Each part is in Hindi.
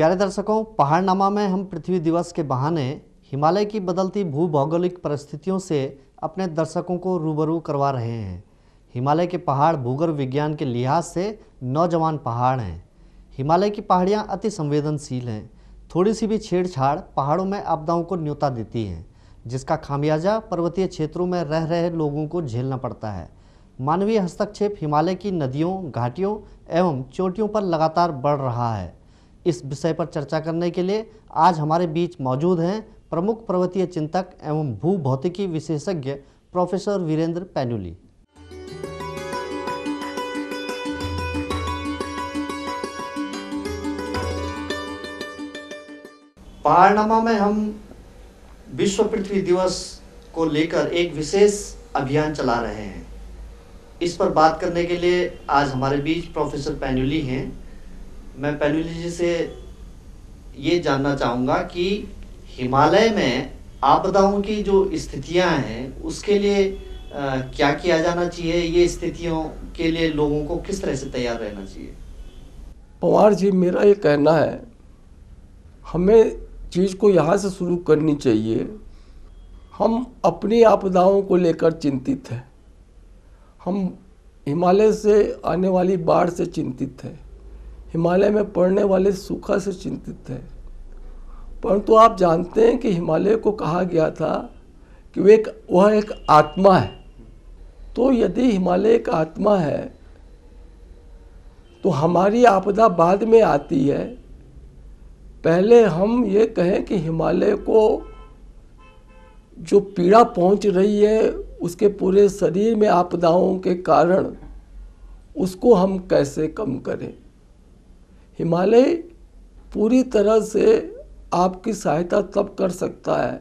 प्यारे दर्शकों, पहाड़नामा में हम पृथ्वी दिवस के बहाने हिमालय की बदलती भूभौगोलिक परिस्थितियों से अपने दर्शकों को रूबरू करवा रहे हैं। हिमालय के पहाड़ भूगर्भ विज्ञान के लिहाज से नौजवान पहाड़ हैं। हिमालय की पहाड़ियाँ अति संवेदनशील हैं। थोड़ी सी भी छेड़छाड़ पहाड़ों में आपदाओं को न्योता देती हैं, जिसका खामियाजा पर्वतीय क्षेत्रों में रह रहे लोगों को झेलना पड़ता है। मानवीय हस्तक्षेप हिमालय की नदियों, घाटियों एवं चोटियों पर लगातार बढ़ रहा है। इस विषय पर चर्चा करने के लिए आज हमारे बीच मौजूद हैं प्रमुख पर्वतीय चिंतक एवं भूभौतिकी विशेषज्ञ प्रोफेसर वीरेंद्र पैन्यूली। पहाड़नामा में हम विश्व पृथ्वी दिवस को लेकर एक विशेष अभियान चला रहे हैं। इस पर बात करने के लिए आज हमारे बीच प्रोफेसर पैन्यूली हैं। मैं पैन्यूली जी से ये जानना चाहूँगा कि हिमालय में आपदाओं की जो स्थितियां हैं उसके लिए क्या किया जाना चाहिए, ये स्थितियों के लिए लोगों को किस तरह से तैयार रहना चाहिए। पवार जी, मेरा ये कहना है, हमें चीज़ को यहाँ से शुरू करनी चाहिए। हम अपनी आपदाओं को लेकर चिंतित हैं, हम हिमालय से आने वाली बाढ़ से चिंतित हैं, हिमालय में पड़ने वाले सूखा से चिंतित हैं। परंतु आप जानते हैं कि हिमालय को कहा गया था कि वह एक आत्मा है। तो यदि हिमालय एक आत्मा है तो हमारी आपदा बाद में आती है। पहले हम ये कहें कि हिमालय को जो पीड़ा पहुंच रही है उसके पूरे शरीर में आपदाओं के कारण, उसको हम कैसे कम करें। हिमालय पूरी तरह से आपकी सहायता तब कर सकता है,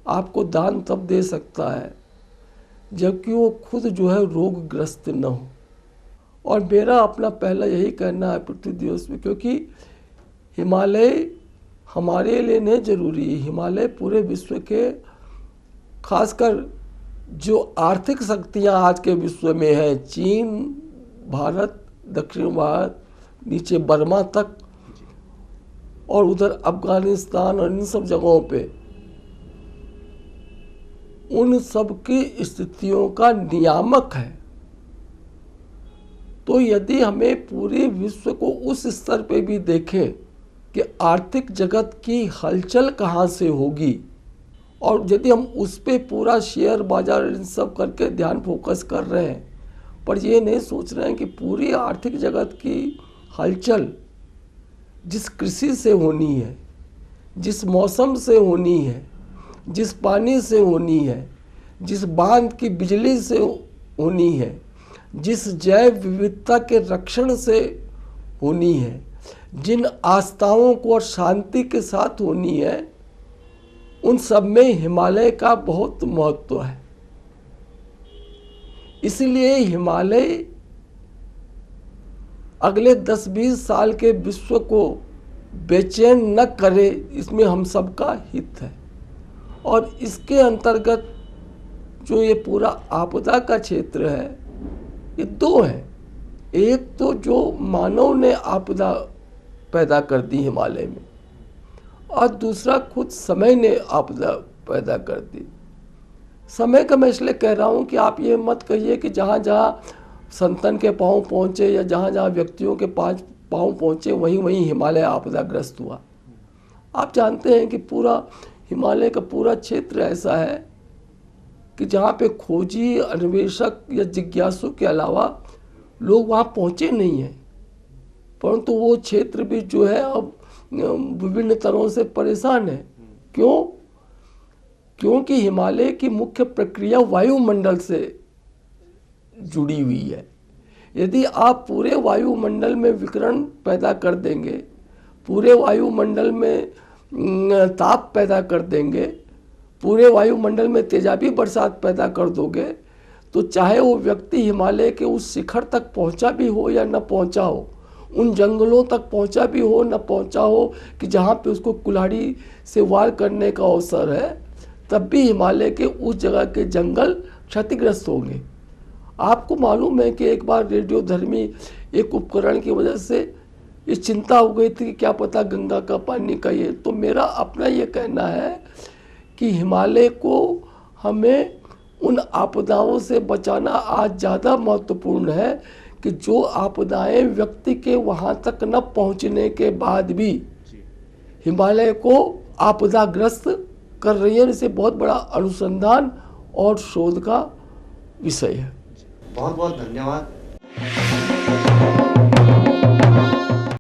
आपको दान तब दे सकता है जबकि वो खुद जो है रोगग्रस्त न हो। और मेरा अपना पहला यही कहना है पृथ्वी दिवस में, क्योंकि हिमालय हमारे लिए नहीं जरूरी है, हिमालय पूरे विश्व के, खासकर जो आर्थिक शक्तियाँ आज के विश्व में हैं, चीन, भारत, दक्षिण भारत, नीचे बर्मा तक और उधर अफगानिस्तान और इन सब जगहों पे, उन सब की स्थितियों का नियामक है। तो यदि हमें पूरे विश्व को उस स्तर पे भी देखें कि आर्थिक जगत की हलचल कहाँ से होगी, और यदि हम उस पे पूरा शेयर बाजार इन सब करके ध्यान फोकस कर रहे हैं, पर ये नहीं सोच रहे हैं कि पूरी आर्थिक जगत की हलचल जिस कृषि से होनी है, जिस मौसम से होनी है, जिस पानी से होनी है, जिस बांध की बिजली से होनी है, जिस जैव विविधता के रक्षण से होनी है, जिन आस्थाओं को और शांति के साथ होनी है, उन सब में हिमालय का बहुत महत्व है। इसलिए हिमालय अगले 10-20 साल के विश्व को बेचैन न करे, इसमें हम सबका हित है। और इसके अंतर्गत जो ये पूरा आपदा का क्षेत्र है, ये दो हैं। एक तो जो मानव ने आपदा पैदा कर दी हिमालय में, और दूसरा खुद समय ने आपदा पैदा कर दी। समय का मैं इसलिए कह रहा हूँ कि आप ये मत कहिए कि जहाँ जहाँ संतन के पाँव पहुँचे या जहाँ जहाँ व्यक्तियों के पाँव पहुँचे वहीं वहीं हिमालय आपदाग्रस्त हुआ। आप जानते हैं कि पूरा हिमालय का पूरा क्षेत्र ऐसा है कि जहाँ पे खोजी, अन्वेषक या जिज्ञासु के अलावा लोग वहाँ पहुँचे नहीं हैं, परंतु वो क्षेत्र भी जो है अब विभिन्न तरह से परेशान है। क्यों? क्योंकि हिमालय की मुख्य प्रक्रिया वायुमंडल से जुड़ी हुई है। यदि आप पूरे वायुमंडल में विकिरण पैदा कर देंगे, पूरे वायुमंडल में ताप पैदा कर देंगे, पूरे वायुमंडल में तेजाबी बरसात पैदा कर दोगे, तो चाहे वो व्यक्ति हिमालय के उस शिखर तक पहुंचा भी हो या न पहुंचा हो, उन जंगलों तक पहुंचा भी हो न पहुंचा हो कि जहां पे उसको कुल्हाड़ी से वार करने का अवसर है, तब भी हिमालय के उस जगह के जंगल क्षतिग्रस्त होंगे। आपको मालूम है कि एक बार रेडियोधर्मी एक उपकरण की वजह से ये चिंता हो गई थी कि क्या पता गंगा का पानी का ये। तो मेरा अपना ये कहना है कि हिमालय को हमें उन आपदाओं से बचाना आज ज़्यादा महत्वपूर्ण है कि जो आपदाएं व्यक्ति के वहाँ तक न पहुँचने के बाद भी हिमालय को आपदाग्रस्त कर रही है। इसे बहुत बड़ा अनुसंधान और शोध का विषय है। बहुत बहुत धन्यवाद।